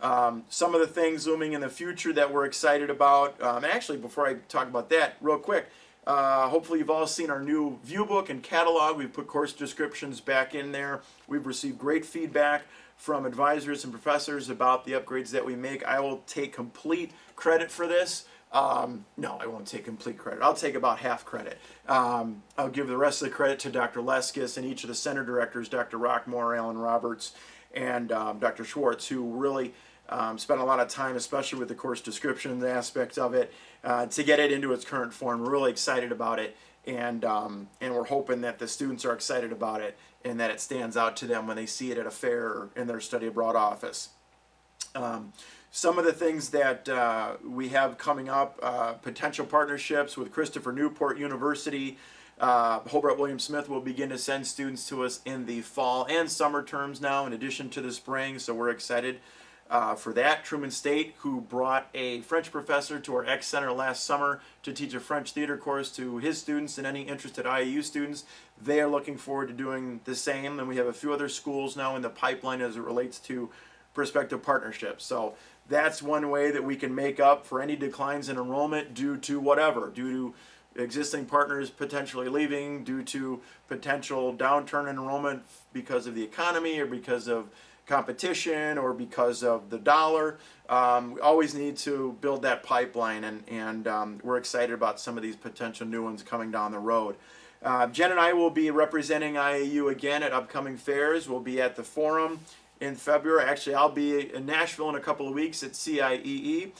Some of the things looming in the future that we're excited about. Actually, before I talk about that, real quick, hopefully you've all seen our new view book and catalog. We've put course descriptions back in there. We've received great feedback from advisors and professors about the upgrades that we make. I will take complete credit for this. No, I won't take complete credit. I'll take about half credit. I'll give the rest of the credit to Dr. Leskis and each of the center directors, Dr. Rockmore, Alan Roberts, and Dr. Schwartz, who really spent a lot of time, especially with the course description aspect of it, to get it into its current form. We're really excited about it, and we're hoping that the students are excited about it and that it stands out to them when they see it at a fair or in their study abroad office. Some of the things that we have coming up, potential partnerships with Christopher Newport University. Hobart William Smith will begin to send students to us in the fall and summer terms now, in addition to the spring, so we're excited for that. Truman State, who brought a French professor to our X Center last summer to teach a French theater course to his students and any interested IAU students, they are looking forward to doing the same, and we have a few other schools now in the pipeline as it relates to prospective partnerships. So that's one way that we can make up for any declines in enrollment due to whatever, due to existing partners potentially leaving, due to potential downturn in enrollment because of the economy or because of competition or because of the dollar. We always need to build that pipeline, and we're excited about some of these potential new ones coming down the road. Jen and I will be representing IAU again at upcoming fairs. We'll be at the Forum in February. Actually, I'll be in Nashville in a couple of weeks at CIEE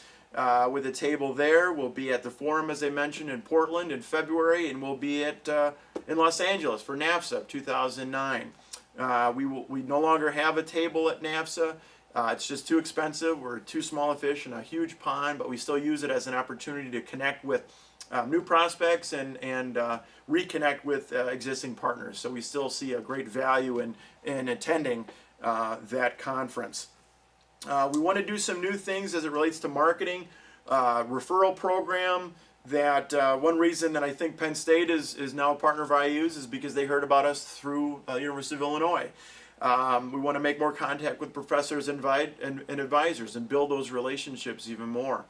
with a table there. We'll be at the Forum, as I mentioned, in Portland in February, and we'll be at in Los Angeles for NAFSA 2009. We no longer have a table at NAFSA. It's just too expensive. We're too small a fish in a huge pond, but we still use it as an opportunity to connect with new prospects and reconnect with existing partners. So we still see a great value in attending that conference. We want to do some new things as it relates to marketing, referral program. That one reason that I think Penn State is now a partner of IU's is because they heard about us through University of Illinois. We want to make more contact with professors and advisors and build those relationships even more.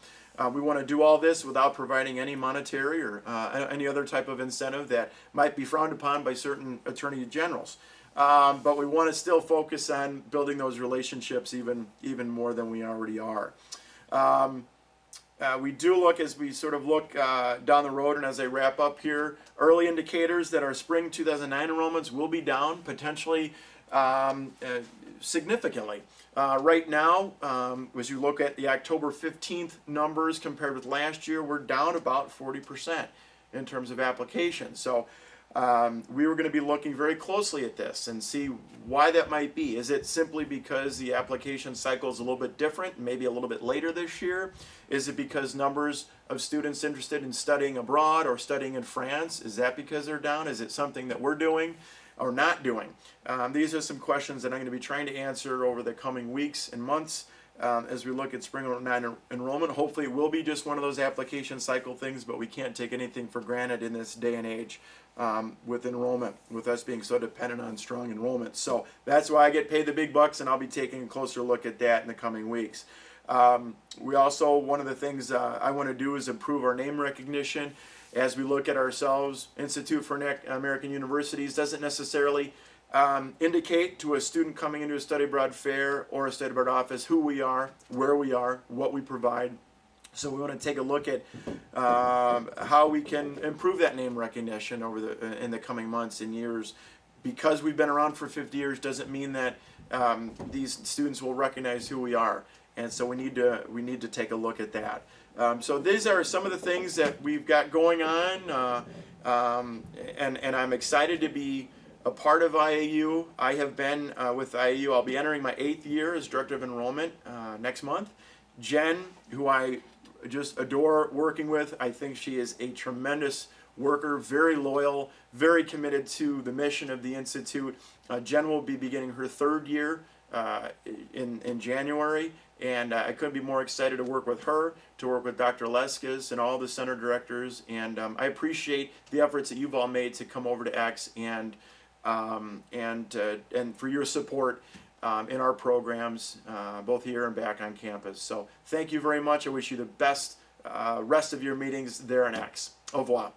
We want to do all this without providing any monetary or any other type of incentive that might be frowned upon by certain attorney generals. But we want to still focus on building those relationships even more than we already are. We do look, as we sort of look down the road, and as I wrap up here, early indicators that our spring 2009 enrollments will be down, potentially significantly. Right now, as you look at the October 15th numbers compared with last year, we're down about 40% in terms of applications. So we were going to be looking very closely at this and see why that might be. Is it simply because the application cycle is a little bit different, maybe a little bit later this year? Is it because numbers of students interested in studying abroad or studying in France, is that because they're down? Is it something that we're doing or not doing? These are some questions that I'm going to be trying to answer over the coming weeks and months as we look at spring 09 enrollment. Hopefully it will be just one of those application cycle things, but we can't take anything for granted in this day and age with enrollment, with us being so dependent on strong enrollment. So that's why I get paid the big bucks, and I'll be taking a closer look at that in the coming weeks. We also, one of the things I want to do is improve our name recognition. As we look at ourselves, Institute for American Universities doesn't necessarily indicate to a student coming into a study abroad fair or a study abroad office who we are, where we are, what we provide. So we want to take a look at how we can improve that name recognition in the coming months and years. Because we've been around for 50 years doesn't mean that these students will recognize who we are, and so we need to take a look at that. So these are some of the things that we've got going on, and I'm excited to be a part of IAU. I have been with IAU. I'll be entering my 8th year as Director of Enrollment next month. Jen, who I just adore working with, I think she is a tremendous worker, very loyal, very committed to the mission of the Institute. Jen will be beginning her 3rd year in January, and I couldn't be more excited to work with her, to work with Dr. Leskis and all the center directors, and I appreciate the efforts that you've all made to come over to X and for your support in our programs, both here and back on campus. So thank you very much. I wish you the best rest of your meetings there in X. Au revoir.